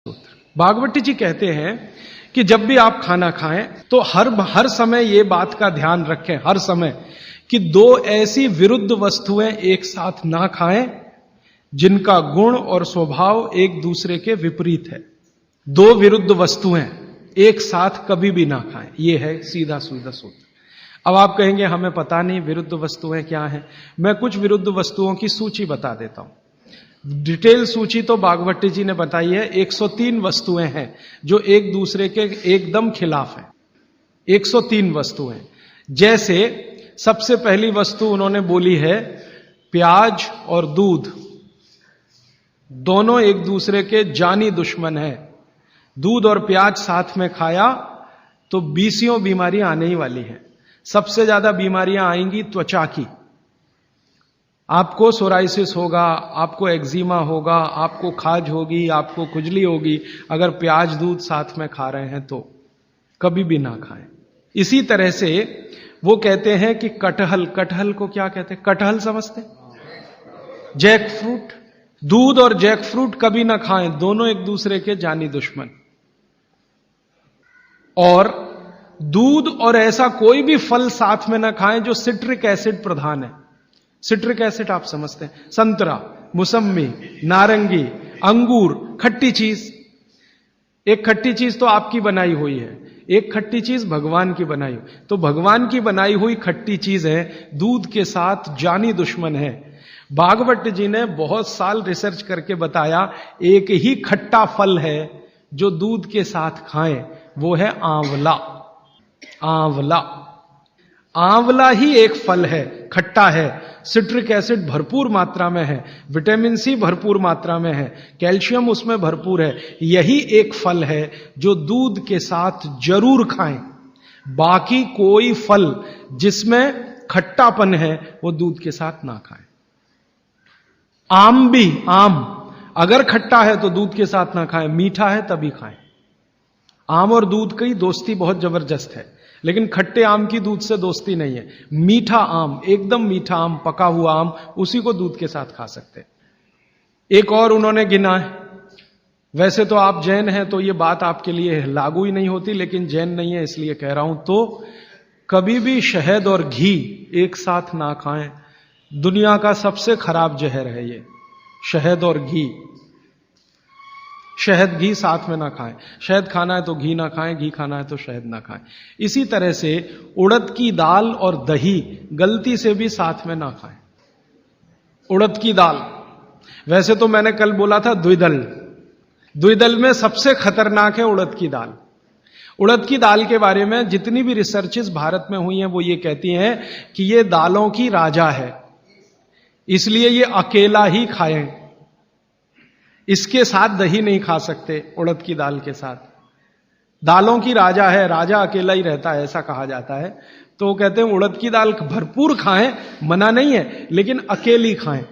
भागवती जी कहते हैं कि जब भी आप खाना खाएं तो हर समय ये बात का ध्यान रखें, हर समय, कि दो ऐसी विरुद्ध वस्तुएं एक साथ ना खाएं जिनका गुण और स्वभाव एक दूसरे के विपरीत है। दो विरुद्ध वस्तुएं एक साथ कभी भी ना खाएं, ये है सीधा सूधा सूत्र। अब आप कहेंगे हमें पता नहीं विरुद्ध वस्तुएं क्या हैं। मैं कुछ विरुद्ध वस्तुओं की सूची बता देता हूं। डिटेल सूची तो भागवती जी ने बताई है। 103 वस्तुएं हैं जो एक दूसरे के एकदम खिलाफ है। 103 वस्तुएं। जैसे सबसे पहली वस्तु उन्होंने बोली है प्याज और दूध, दोनों एक दूसरे के जानी दुश्मन है। दूध और प्याज साथ में खाया तो 20 बीमारियां आने ही वाली हैं। सबसे ज्यादा बीमारियां आएंगी त्वचा की। आपको सोराइसिस होगा, आपको एक्जिमा होगा, आपको खाज होगी, आपको खुजली होगी अगर प्याज दूध साथ में खा रहे हैं तो कभी भी ना खाएं। इसी तरह से वो कहते हैं कि कटहल को क्या कहते हैं? कटहल समझते? जैक फ्रूट, दूध और जैक फ्रूट कभी ना खाएं, दोनों एक दूसरे के जानी दुश्मन। और दूध और ऐसा कोई भी फल साथ में ना खाएं जो सिट्रिक एसिड प्रधान है। सिट्रिक एसिड आप समझते हैं? संतरा, मुसम्मी, नारंगी, अंगूर, खट्टी चीज। एक खट्टी चीज तो आपकी बनाई हुई है, एक खट्टी चीज भगवान की बनाई हुई। तो भगवान की बनाई हुई खट्टी चीज है, दूध के साथ जानी दुश्मन है। भागवत जी ने बहुत साल रिसर्च करके बताया एक ही खट्टा फल है जो दूध के साथ खाएं, वो है आंवला। आंवला, आंवला ही एक फल है, खट्टा है, सिट्रिक एसिड भरपूर मात्रा में है, विटामिन सी भरपूर मात्रा में है, कैल्शियम उसमें भरपूर है। यही एक फल है जो दूध के साथ जरूर खाएं। बाकी कोई फल जिसमें खट्टापन है वो दूध के साथ ना खाएं। आम भी, आम अगर खट्टा है तो दूध के साथ ना खाएं, मीठा है तभी खाएं। आम और दूध की दोस्ती बहुत जबरदस्त है, लेकिन खट्टे आम की दूध से दोस्ती नहीं है। मीठा आम, एकदम मीठा आम, पका हुआ आम, उसी को दूध के साथ खा सकते हैं। एक और उन्होंने गिना है। वैसे तो आप जैन हैं तो ये बात आपके लिए लागू ही नहीं होती, लेकिन जैन नहीं है इसलिए कह रहा हूं। तो कभी भी शहद और घी एक साथ ना खाएं। दुनिया का सबसे खराब जहर है ये, शहद और घी। शहद घी साथ में ना खाएं। शहद खाना है तो घी ना खाएं, घी खाना है तो शहद ना खाएं। इसी तरह से उड़द की दाल और दही गलती से भी साथ में ना खाएं। उड़द की दाल, वैसे तो मैंने कल बोला था द्विदल, द्विदल में सबसे खतरनाक है उड़द की दाल। उड़द की दाल के बारे में जितनी भी रिसर्चेस भारत में हुई हैं वो ये कहती हैं कि ये दालों की राजा है, इसलिए ये अकेला ही खाएं। इसके साथ दही नहीं खा सकते, उड़द की दाल के साथ। दालों की राजा है, राजा अकेला ही रहता है ऐसा कहा जाता है। तो वो कहते हैं उड़द की दाल भरपूर खाएं, मना नहीं है, लेकिन अकेली खाएं।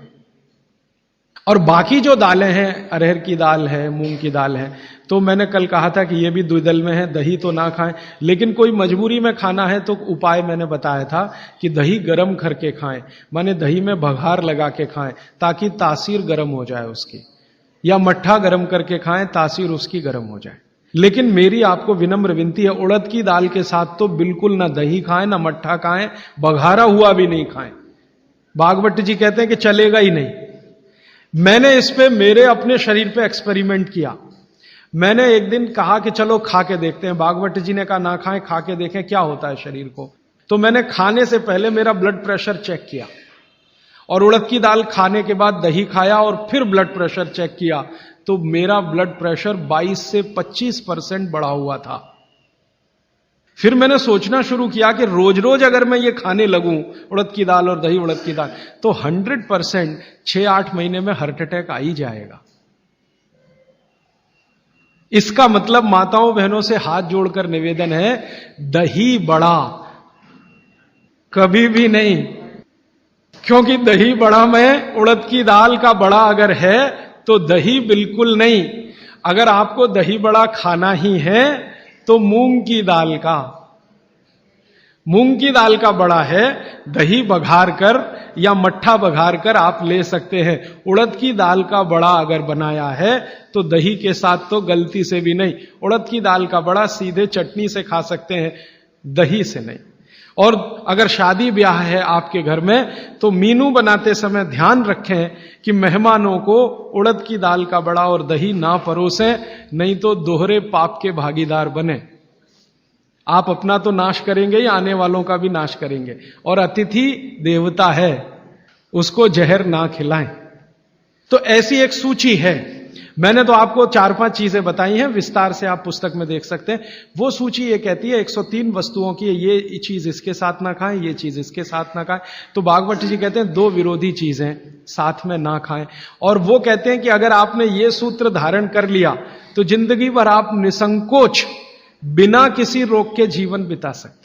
और बाकी जो दालें हैं, अरहर की दाल है, मूंग की दाल है, तो मैंने कल कहा था कि ये भी द्विदल में है, दही तो ना खाएं। लेकिन कोई मजबूरी में खाना है तो उपाय मैंने बताया था कि दही गर्म करके खाएं, माने दही में बघार लगा के खाएं ताकि तासीर गर्म हो जाए उसकी, या मट्ठा गर्म करके खाएं, तासीर उसकी गर्म हो जाए। लेकिन मेरी आपको विनम्र विनती है, उड़द की दाल के साथ तो बिल्कुल ना दही खाएं, ना मट्ठा खाएं, बघारा हुआ भी नहीं खाएं। भागवत जी कहते हैं कि चलेगा ही नहीं। मैंने इस पे मेरे अपने शरीर पे एक्सपेरिमेंट किया। मैंने एक दिन कहा कि चलो खा के देखते हैं। भागवत जी ने कहा ना खाएं, खा के देखें क्या होता है शरीर को। तो मैंने खाने से पहले मेरा ब्लड प्रेशर चेक किया, और उड़द की दाल खाने के बाद दही खाया और फिर ब्लड प्रेशर चेक किया, तो मेरा ब्लड प्रेशर 22 से 25% बढ़ा हुआ था। फिर मैंने सोचना शुरू किया कि रोज रोज अगर मैं ये खाने लगूं उड़द की दाल और दही उड़द की दाल, तो 100% 6-8 महीने में हार्ट अटैक आ ही जाएगा। इसका मतलब माताओं बहनों से हाथ जोड़कर निवेदन है, दही बड़ा कभी भी नहीं, क्योंकि दही बड़ा में उड़द की दाल का बड़ा अगर है तो दही बिल्कुल नहीं। अगर आपको दही बड़ा खाना ही है तो मूंग की दाल का, मूंग की दाल का बड़ा है, दही बघार कर या मट्ठा बघार कर आप ले सकते हैं। उड़द की दाल का बड़ा अगर बनाया है तो दही के साथ तो गलती से भी नहीं। उड़द की दाल का बड़ा सीधे चटनी से खा सकते हैं, दही से नहीं। और अगर शादी ब्याह है आपके घर में तो मीनू बनाते समय ध्यान रखें कि मेहमानों को उड़द की दाल का बड़ा और दही ना परोसें, नहीं तो दोहरे पाप के भागीदार बने। आप अपना तो नाश करेंगे ही, आने वालों का भी नाश करेंगे। और अतिथि देवता है, उसको जहर ना खिलाएं। तो ऐसी एक सूची है। मैंने तो आपको 4-5 चीजें बताई हैं, विस्तार से आप पुस्तक में देख सकते हैं। वो सूची ये कहती है 103 वस्तुओं की, ये चीज इसके साथ ना खाएं, ये चीज इसके साथ ना खाएं। तो भागवत जी कहते हैं 2 विरोधी चीजें साथ में ना खाएं। और वो कहते हैं कि अगर आपने ये सूत्र धारण कर लिया तो जिंदगी भर आप निसंकोच बिना किसी रोग के जीवन बिता सकते।